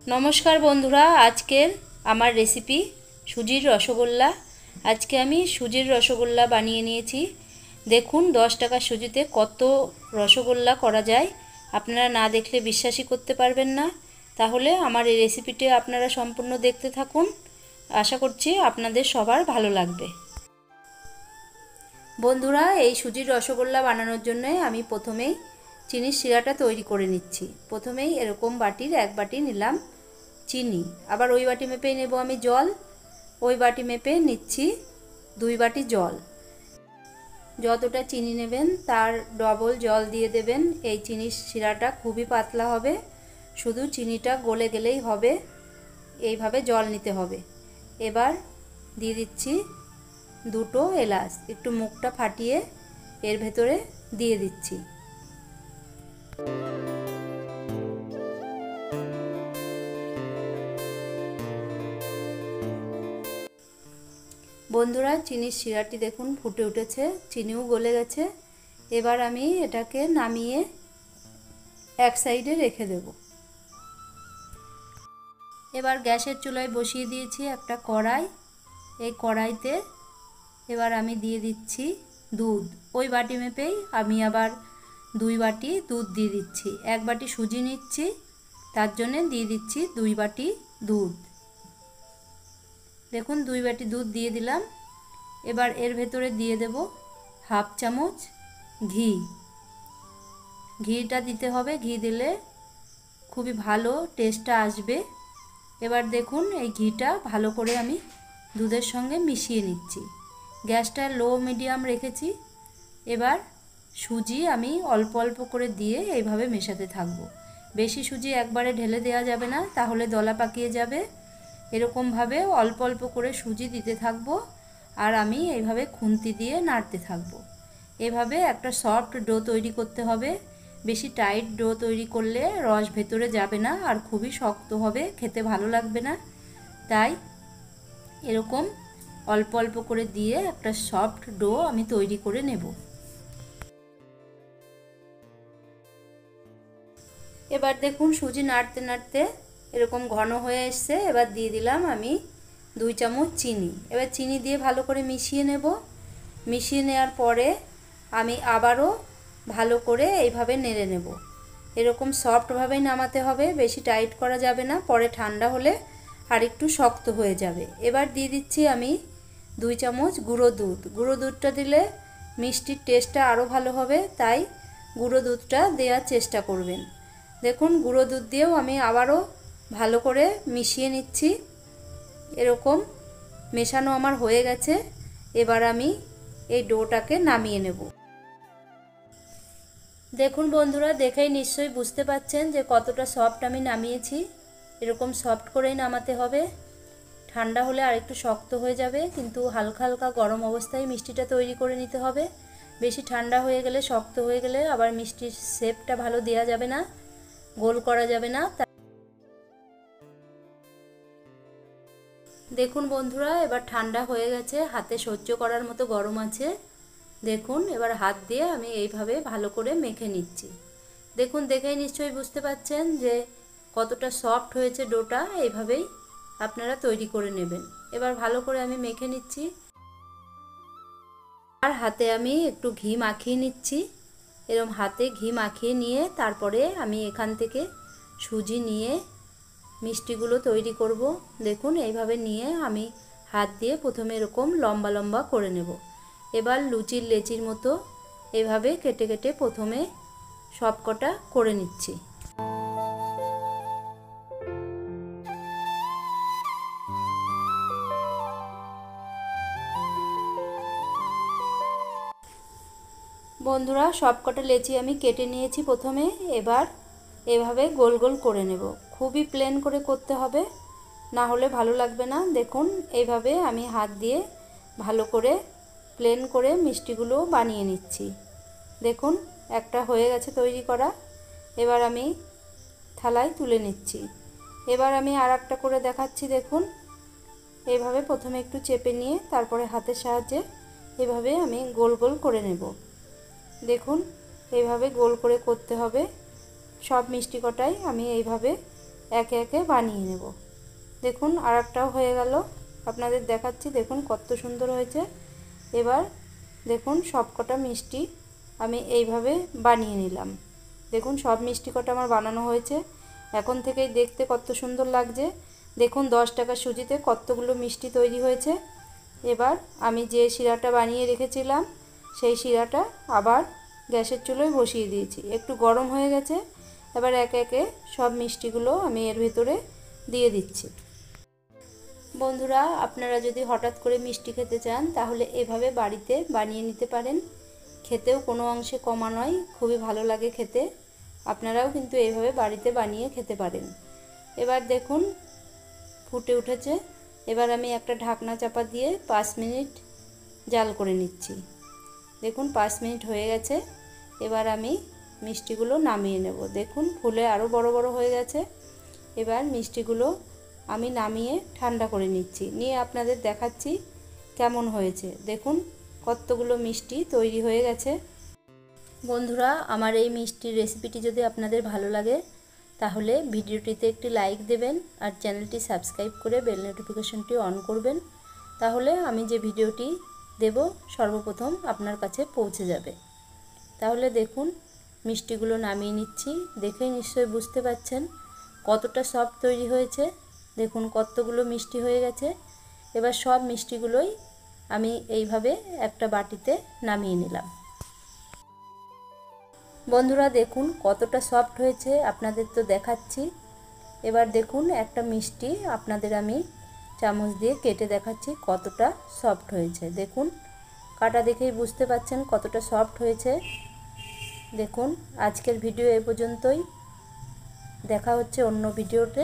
नमस्कार बंधुरा आजकेर आमार रेसिपि सुजिर रसगोल्ला। आज के आमी सुजिर रसगोल्ला बानिये निয়েছি। देखुन 10 टाका सुजिते कत रसगोल्ला करा जाए। आपनारा ना देखले विश्वासई करते पारबेन ना। ताहले आमार এই রেসিপিটি আপনারা সম্পূর্ণ দেখতে থাকুন। आशा করছি আপনাদের সবার ভালো লাগবে। বন্ধুরা এই সুজির রসগোল্লা বানানোর জন্য আমি প্রথমেই চিনির শিরাটা তৈরি করে নিচ্ছি। প্রথমেই এরকম বাটির এক বাটি নিলাম চিনি, আবার ওই বাটি মেপেই নেব আমি জল। ওই বাটি মেপে নিচ্ছি 2 বাটি জল। যতটা চিনি নেবেন তার ডবল জল দিয়ে দেবেন। এই চিনির শিরাটা খুবই পাতলা হবে, শুধু চিনিটা গলে গেলেই হবে। এইভাবে জল নিতে হবে। এবার দিয়ে দিচ্ছি 2টো এলাচ, একটু মুখটা ফাটিয়ে এর ভেতরে দিয়ে দিচ্ছি। বন্ধুরা চিনির শিরাটি দেখুন ফুটে উঠেছে, চিনিও গলে গেছে। এবার আমি এটাকে নামিয়ে এক সাইডে রেখে দেব। এবার গ্যাসের চুলায় বসিয়ে দিয়েছি একটা কড়াই। এই কড়াইতে এবার আমি দিয়ে দিচ্ছি দুধ। ওই বাটি মেপেই আমি আবার 2 বাটি দুধ দিয়ে দিচ্ছি। 1 বাটি সুজি নিচ্ছি, তার জন্য দিয়ে দিচ্ছি 2 বাটি দুধ। দেখুন 2 বাটি দুধ দিয়ে দিলাম। এবার এর ভেতরে দিয়ে দেব হাফ চামচ ঘি। ঘিটা দিতে হবে, ঘি দিলে খুবই ভালো টেস্টটা আসবে। এবার দেখুন এই ঘিটা ভালো করে আমি দুধের সঙ্গে মিশিয়ে নিচ্ছি। গ্যাসটা লো মিডিয়াম রেখেছি। এবার সুজি আমি অল্প অল্প করে দিয়ে এইভাবে মেশাতে থাকবো। বেশি সুজি একবারে ঢেলে দেওয়া যাবে না, তাহলে দলা পাকিয়ে যাবে। এরকম ভাবে অল্প অল্প করে সুজি দিতে থাকবো আর আমি এইভাবে খুন্তি দিয়ে নাড়তে থাকবো। এভাবে একটা সফট ডো তৈরি করতে হবে। বেশি টাইট ডো তৈরি করলে রস ভেতরে যাবে না আর খুবই শক্ত হবে, খেতে ভালো লাগবে না। তাই এরকম অল্প অল্প করে দিয়ে একটা সফট ডো আমি তৈরি করে নেব। এবার দেখুন সুজি নাড়তে নাড়তে এরকম ঘন হয়ে এসছে। এবার দিয়ে দিলাম আমি 2 চামচ চিনি। এবার চিনি দিয়ে ভালো করে মিশিয়ে নেব। মিশিয়ে নেওয়ার পরে আমি আবারও ভালো করে এইভাবে নেড়ে নেব। এরকম সফটভাবেই নামাতে হবে, বেশি টাইট করা যাবে না, পরে ঠান্ডা হলে আর একটু শক্ত হয়ে যাবে। এবার দিয়ে দিচ্ছি আমি 2 চামচ গুঁড়ো দুধ। গুঁড়ো দুধটা দিলে মিষ্টির টেস্টটা আরও ভালো হবে, তাই গুঁড়ো দুধটা দেওয়ার চেষ্টা করবেন। দেখুন গুঁড়ো দুধ দিয়েও আমি আবারও ভালো করে মিশিয়ে নিচ্ছি। এরকম মেশানো আমার হয়ে গেছে। এবার আমি এই ডোটাকে নামিয়ে নেব। দেখুন বন্ধুরা, দেখেই নিশ্চয়ই বুঝতে পাচ্ছেন যে কতটা সফট আমি নামিয়েছি। এরকম সফট করেই নামাতে হবে, ঠান্ডা হলে আর একটু শক্ত হয়ে যাবে। কিন্তু হালকা হালকা গরম অবস্থায় মিষ্টিটা তৈরি করে নিতে হবে। বেশি ঠান্ডা হয়ে গেলে, শক্ত হয়ে গেলে আবার মিষ্টির শেপটা ভালো দেওয়া যাবে না, গোল করা যাবে না। দেখুন বন্ধুরা, এবার ঠান্ডা হয়ে গেছে, হাতে সহ্য করার মতো গরম আছে। দেখুন এবার হাত দিয়ে আমি এইভাবে ভালো করে মেখে নিচ্ছি। দেখুন দেখেই নিশ্চয়ই বুঝতে পাচ্ছেন যে কতটা সফট হয়েছে ডোটা। এইভাবেই আপনারা তৈরি করে নেবেন। এবার ভালো করে আমি মেখে নিচ্ছি আর হাতে আমি একটু ঘি মাখিয়ে নিচ্ছি। এরকম হাতে ঘি মাখিয়ে নিয়ে তারপরে আমি এখান থেকে সুজি নিয়ে মিষ্টিগুলো তৈরি করব। দেখুন এইভাবে নিয়ে আমি হাত দিয়ে প্রথমে এরকম লম্বা লম্বা করে নেব। এবার লুচির লেচির মতো এভাবে কেটে কেটে প্রথমে সবকটা করে নিচ্ছি। বন্ধুরা সবকটা লেচি আমি কেটে নিয়েছি প্রথমে। এবার এভাবে গোল গোল করে নেব। খুবই প্লেন করে করতে হবে, না হলে ভালো লাগবে না। দেখুন এইভাবে আমি হাত দিয়ে ভালো করে প্লেন করে মিষ্টিগুলো বানিয়ে নিচ্ছি। দেখুন একটা হয়ে গেছে তৈরি করা। এবার আমি থালায় তুলে নিচ্ছি। এবার আমি আর একটা করে দেখাচ্ছি। দেখুন এইভাবে প্রথমে একটু চেপে নিয়ে তারপরে হাতের সাহায্যে এভাবে আমি গোল গোল করে নেব। দেখুন এইভাবে গোল করে করতে হবে। সব মিষ্টি কটাই আমি এইভাবে একে একে বানিয়ে নেব। দেখুন আর একটাও হয়ে গেল, আপনাদের দেখাচ্ছি। দেখুন কত সুন্দর হয়েছে। এবার দেখুন সবকটা মিষ্টি আমি এইভাবে বানিয়ে নিলাম। দেখুন সব মিষ্টি কটা আমার বানানো হয়েছে। এখন থেকেই দেখতে কত সুন্দর লাগছে। দেখুন 10 টাকা সুজিতে কতগুলো মিষ্টি তৈরি হয়েছে। এবার আমি যে শিরাটা বানিয়ে রেখেছিলাম সেই শিরাটা আবার গ্যাসের চুলোয় বসিয়ে দিয়েছি, একটু গরম হয়ে গেছে। এবার একে একে সব মিষ্টিগুলো আমি এর ভেতরে দিয়ে দিচ্ছি। বন্ধুরা, আপনারা যদি হঠাৎ করে মিষ্টি খেতে চান তাহলে এভাবে বাড়িতে বানিয়ে নিতে পারেন। খেতেও কোনো অংশে কমা নয়, খুবই ভালো লাগে খেতে। আপনারাও কিন্তু এইভাবে বাড়িতে বানিয়ে খেতে পারেন। এবার দেখুন ফুটে উঠেছে। এবার আমি একটা ঢাকনা চাপা দিয়ে 5 মিনিট জাল করে নিচ্ছি। দেখুন 5 মিনিট হয়ে গেছে। এবার আমি মিষ্টিগুলো নামিয়ে নেব। দেখুন ফুলে আরও বড় বড় হয়ে গেছে। এবার মিষ্টিগুলো আমি নামিয়ে ঠান্ডা করে নিচ্ছি, নিয়ে আপনাদের দেখাচ্ছি কেমন হয়েছে। দেখুন কতগুলো মিষ্টি তৈরি হয়ে গেছে। বন্ধুরা, আমার এই মিষ্টির রেসিপিটি যদি আপনাদের ভালো লাগে তাহলে ভিডিওটিতে একটি লাইক দেবেন আর চ্যানেলটি সাবস্ক্রাইব করে বেল নোটিফিকেশনটি অন করবেন। তাহলে আমি যে ভিডিওটি দেব সর্বপ্রথম আপনার কাছে পৌঁছে যাবে। তাহলে দেখুন মিষ্টিগুলো নামিয়ে নিচ্ছি। দেখেই নিশ্চয়ই বুঝতে পারছেন কতটা সফট তৈরি হয়েছে। দেখুন কতগুলো মিষ্টি হয়ে গেছে। এবার সব মিষ্টিগুলোই আমি এইভাবে একটা বাটিতে নামিয়ে নিলাম। বন্ধুরা দেখুন কতটা সফট হয়েছে, আপনাদের তো দেখাচ্ছি। এবার দেখুন একটা মিষ্টি আপনাদের আমি চামচ দিয়ে কেটে দেখাচ্ছি কতটা সফট হয়েছে। দেখুন কাটা দেখেই বুঝতে পারছেন কতটা সফট হয়েছে। দেখুন আজকের ভিডিও এ পর্যন্তই, দেখা হচ্ছে অন্য ভিডিওতে।